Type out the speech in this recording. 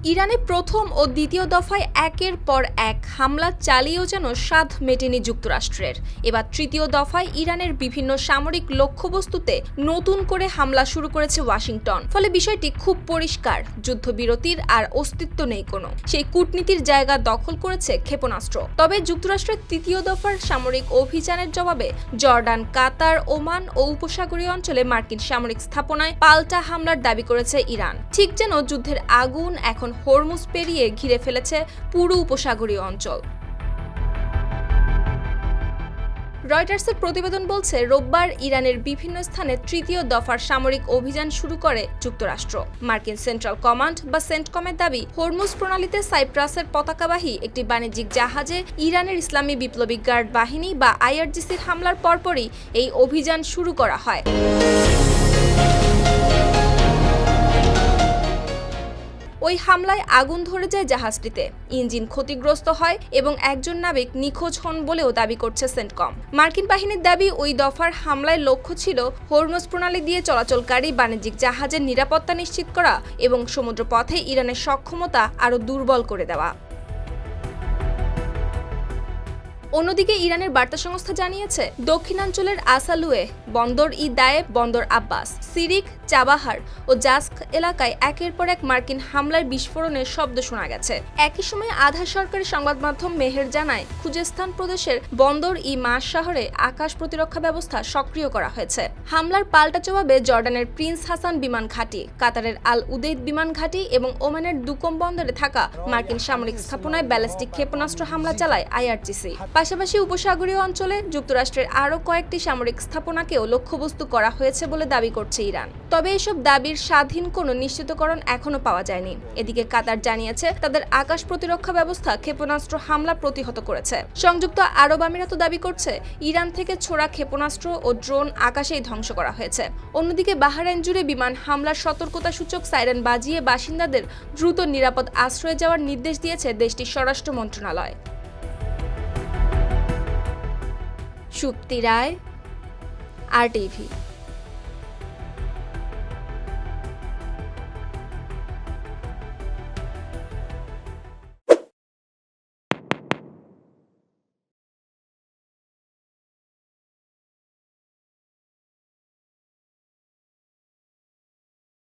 ইরানে প্রথম ও দ্বিতীয় দফায় একের পর এক হামলা চালিয়েও যেন স্বাদ মেটেনি যুক্তরাষ্ট্রের। এবার তৃতীয় দফায় ইরানের বিভিন্ন সামরিক লক্ষ্যবস্তুতে নতুন করে হামলা শুরু করেছে ওয়াশিংটন। ফলে বিষয়টি খুব পরিষ্কার, যুদ্ধবিরতির আর অস্তিত্ব নেই কোনো। সেই কূটনীতির জায়গা দখল করেছে ক্ষেপণাস্ত্র। তবে যুক্তরাষ্ট্রের তৃতীয় দফার সামরিক অভিযানের জবাবে জর্ডান, কাতার, ওমান ও উপসাগরীয় অঞ্চলে মার্কিন সামরিক স্থাপনায় পাল্টা হামলার দাবি করেছে ইরান। ঠিক যেন যুদ্ধের আগুন এখন হরমুজ পেরিয়ে ঘিরে ফেলেছে পুরো উপসাগরীয় অঞ্চল। রয়টার্সের প্রতিবেদন বলছে, রোববার ইরানের বিভিন্ন স্থানে তৃতীয় দফার সামরিক অভিযান শুরু করে যুক্তরাষ্ট্র। মার্কিন সেন্ট্রাল কমান্ড বা সেন্টকমের দাবি, হরমুজ প্রণালীতে সাইপ্রাসের পতাকাবাহী একটি বাণিজ্যিক জাহাজে ইরানের ইসলামী বিপ্লবী গার্ড বাহিনী বা আইআরজিসির হামলার পরপরই এই অভিযান শুরু করা হয়। ওই হামলায় আগুন ধরে যায় জাহাজটিতে, ইঞ্জিন ক্ষতিগ্রস্ত হয় এবং একজন নাবিক নিখোঁজ হন বলেও দাবি করছে সেন্টকম। মার্কিন বাহিনীর দাবি, ওই দফার হামলায় লক্ষ্য ছিল হরমুজ প্রণালী দিয়ে চলাচলকারী বাণিজ্যিক জাহাজের নিরাপত্তা নিশ্চিত করা এবং সমুদ্রপথে ইরানের সক্ষমতা আরও দুর্বল করে দেওয়া। অন্যদিকে ইরানের বার্তা সংস্থা জানিয়েছে, দক্ষিণাঞ্চলের আসালুয়ে, বন্দর ই দায়েব, বন্দর আব্বাস, সিরিক, চাবাহার ও জাস্ক এলাকায় একের পর এক মার্কিন হামলার বিস্ফোরণের শব্দ শোনা গেছে। একই সময় আধা সরকারি সংবাদ মাধ্যম মেহের জানায়, খুজেস্তান প্রদেশের বন্দর ই মাস শহরে আকাশ প্রতিরক্ষা ব্যবস্থা সক্রিয় করা হয়েছে। হামলার পাল্টা জবাবে জর্ডানের প্রিন্স হাসান বিমান ঘাঁটি, কাতারের আল উদেইদ বিমান ঘাঁটি এবং ওমানের দুকম বন্দরে থাকা মার্কিন সামরিক স্থাপনায় ব্যালিস্টিক ক্ষেপণাস্ত্র হামলা চালায় আইআরজিসি। পাশাপাশি উপসাগরীয় অঞ্চলে যুক্তরাষ্ট্রের আরও কয়েকটি সামরিক স্থাপনাকেও লক্ষ্যবস্তু করা হয়েছে বলে দাবি করছে ইরান। তবে এসব দাবির স্বাধীন কোনো নিশ্চিতকরণ এখনো পাওয়া যায়নি। এদিকে কাতার জানিয়েছে, তাদের আকাশ প্রতিরক্ষা ব্যবস্থা ক্ষেপণাস্ত্র হামলা প্রতিহত করেছে। সংযুক্ত আরব আমিরাতও দাবি করছে, ইরান থেকে ছোড়া ক্ষেপণাস্ত্র ও ড্রোন আকাশেই ধ্বংস করা হয়েছে। অন্যদিকে বাহরাইন জুড়ে বিমান হামলার সতর্কতাসূচক সাইরেন বাজিয়ে বাসিন্দাদের দ্রুত নিরাপদ আশ্রয়ে যাওয়ার নির্দেশ দিয়েছে দেশটির স্বরাষ্ট্র মন্ত্রণালয়। সুপ্তি রায়, RTV।